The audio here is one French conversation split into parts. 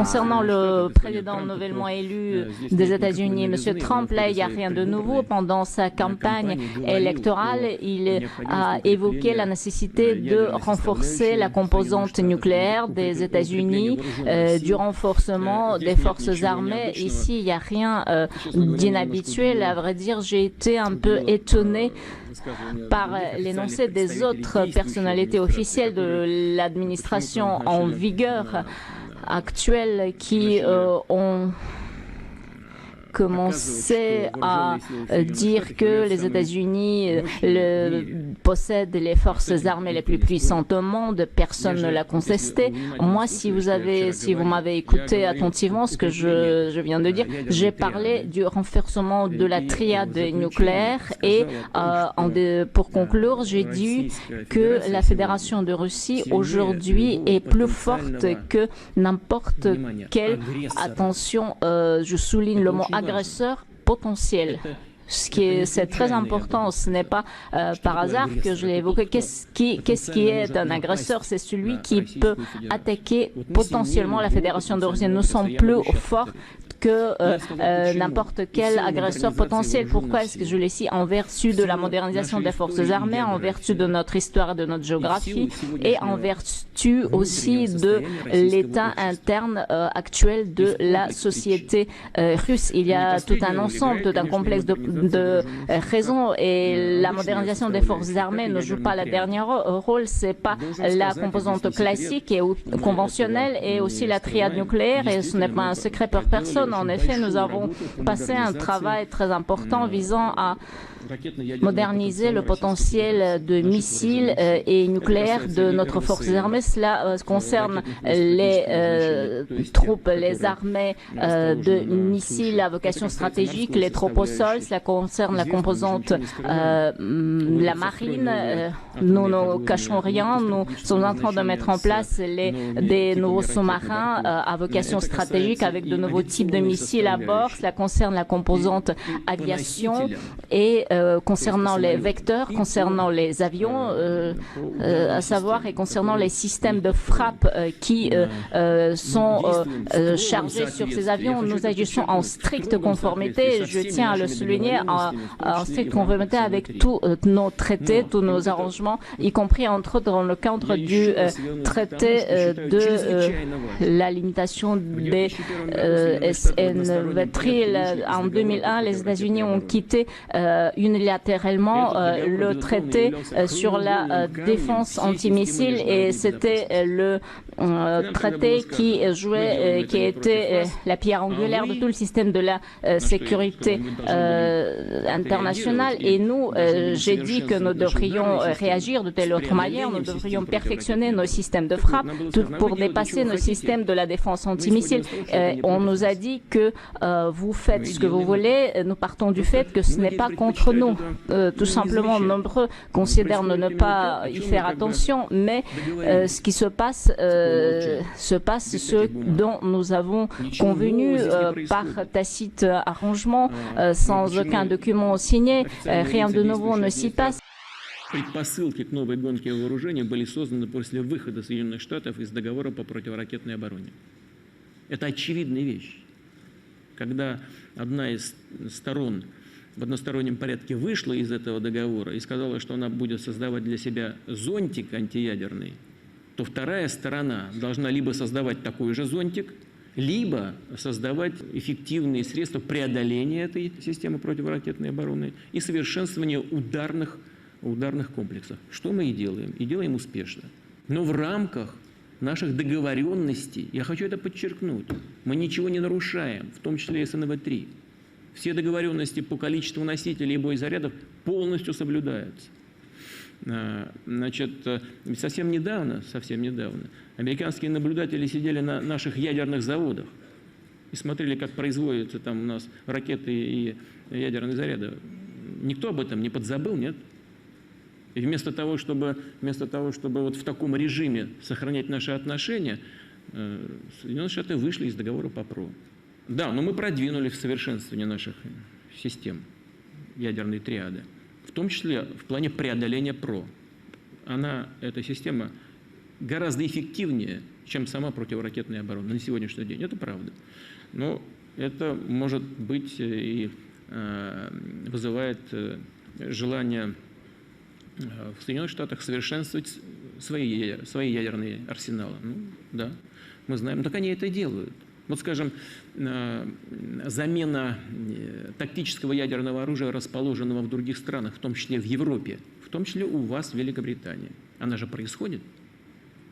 concernant le président nouvellement élu des États-Unis, M. Trump, là, il n'y a rien de nouveau. Pendant sa campagne électorale, il a évoqué la nécessité de renforcer la composante nucléaire des États-Unis, du renforcement des forces armées. Ici, il n'y a rien d'inhabituel. À vrai dire, j'ai été un peu étonné par l'énoncé des autres personnalités officielles de l'administration en vigueur actuelle qui ont commencé à dire que les États-Unis possèdent les forces armées les plus puissantes au monde. Personne ne l'a contesté. Moi, si vous m'avez écouté attentivement ce que je viens de dire, j'ai parlé du renforcement de la triade nucléaire et pour conclure, j'ai dit que la Fédération de Russie aujourd'hui est plus forte que n'importe quelle, attention, je souligne le mot agresseur potentiel. C'est très important, ce n'est pas par hasard que je l'ai évoqué. Qu'est-ce qui est un agresseur? C'est celui qui peut attaquer potentiellement la Fédération de Russie. Nous sommes plus forts que n'importe quel agresseur potentiel. Pourquoi est-ce que je le dis? En vertu de la modernisation des forces armées, en vertu de notre histoire et de notre géographie, et en vertu aussi de l'état interne actuel de la société russe. Il y a tout un ensemble, tout un complexe de raisons, et la modernisation des forces armées ne joue pas le dernier rôle. C'est pas la composante classique et conventionnelle, et aussi la triade nucléaire, et ce n'est pas un secret pour personne. En effet, nous avons passé un travail très important visant à moderniser le potentiel de missiles et nucléaires de notre forces armées. Cela concerne les troupes, les armées de missiles à vocation stratégique, les troupes au sol. Cela concerne la composante la marine. Nous ne cachons rien. Nous sommes en train de mettre en place des nouveaux sous-marins à vocation stratégique avec de nouveaux types de missiles à bord. Cela concerne la composante aviation et concernant les vecteurs, concernant les avions, à savoir, et concernant les systèmes de frappe qui sont chargés sur ces avions. Nous agissons en stricte conformité, je tiens à le souligner, en stricte conformité avec tous nos traités, tous nos arrangements, y compris entre autres dans le cadre du traité de la limitation des SN-Vetril. En 2001, les États-Unis ont quitté unilatéralement le traité sur la défense antimissile, et c'était le traité qui était la pierre angulaire de tout le système de la sécurité internationale. Et nous, j'ai dit que nous devrions réagir de telle autre manière, nous devrions perfectionner nos systèmes de frappe pour dépasser nos systèmes de la défense antimissile. On nous a dit que vous faites ce que vous voulez, nous partons du fait que ce n'est pas contre nous. Tout simplement, nombreux considèrent ne pas y faire attention, mais ce qui se passe ce dont nous avons convenu par tacite arrangement, sans aucun document signé. Rien de nouveau ne s'y passe. Предпосылки к новой гонке вооружений были созданы после выхода Соединенных Штатов из договора по противоракетной обороне. Это очевидная вещь. Когда одна из сторон в одностороннем порядке вышла из этого договора и сказала, что она будет создавать для себя зонтик антиядерный, то вторая сторона должна либо создавать такой же зонтик, либо создавать эффективные средства преодоления этой системы противоракетной обороны и совершенствования ударных комплексов. Что мы и делаем успешно. Но в рамках наших договоренностей, я хочу это подчеркнуть, мы ничего не нарушаем, в том числе и СНВ-3. Все договоренности по количеству носителей и боезарядов полностью соблюдаются. Значит, совсем недавно американские наблюдатели сидели на наших ядерных заводах и смотрели, как производятся там у нас ракеты и ядерные заряды. Никто об этом не подзабыл, нет? И вместо того, чтобы вот в таком режиме сохранять наши отношения, Соединенные Штаты вышли из договора по ПРО. Да, но мы продвинули в совершенствовании наших систем ядерной триады, в том числе в плане преодоления ПРО. Эта система гораздо эффективнее чем сама противоракетная оборона на сегодняшний день. Это правда. Но это, может быть, и вызывает желание в Соединенных Штатах совершенствовать свои ядерные арсеналы. Ну, да, мы знаем. Так они это и делают. Вот, скажем, замена тактического ядерного оружия, расположенного в других странах, в том числе в Европе, в том числе у вас в Великобритании. Она же происходит.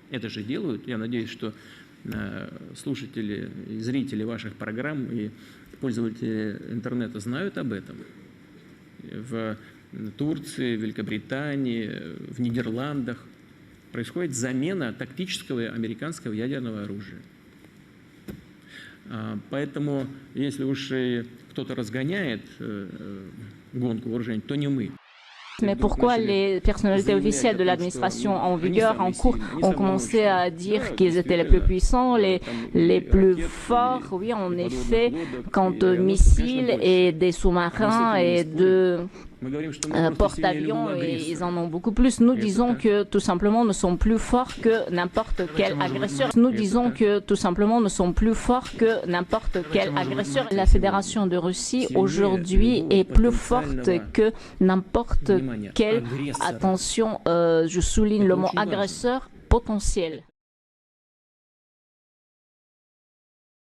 Это же делают. Я надеюсь, что слушатели и зрители ваших программ и пользователи интернета знают об этом. В Турции, Великобритании, в Нидерландах происходит замена тактического американского ядерного оружия. Поэтому, если уж кто-то разгоняет гонку вооружений, то не мы. Mais pourquoi les personnalités officielles de l'administration en vigueur, en cours, ont commencé à dire qu'ils étaient les plus puissants, les plus forts? Oui, en effet, quant aux missiles et des sous-marins et de porte-avions, ils en ont beaucoup plus. Nous disons que tout simplement ne sont plus forts que n'importe quel agresseur. Nous disons que tout simplement ne sont plus forts que n'importe quel agresseur. La Fédération de Russie aujourd'hui est plus forte que n'importe quel, attention, je souligne le mot agresseur potentiel.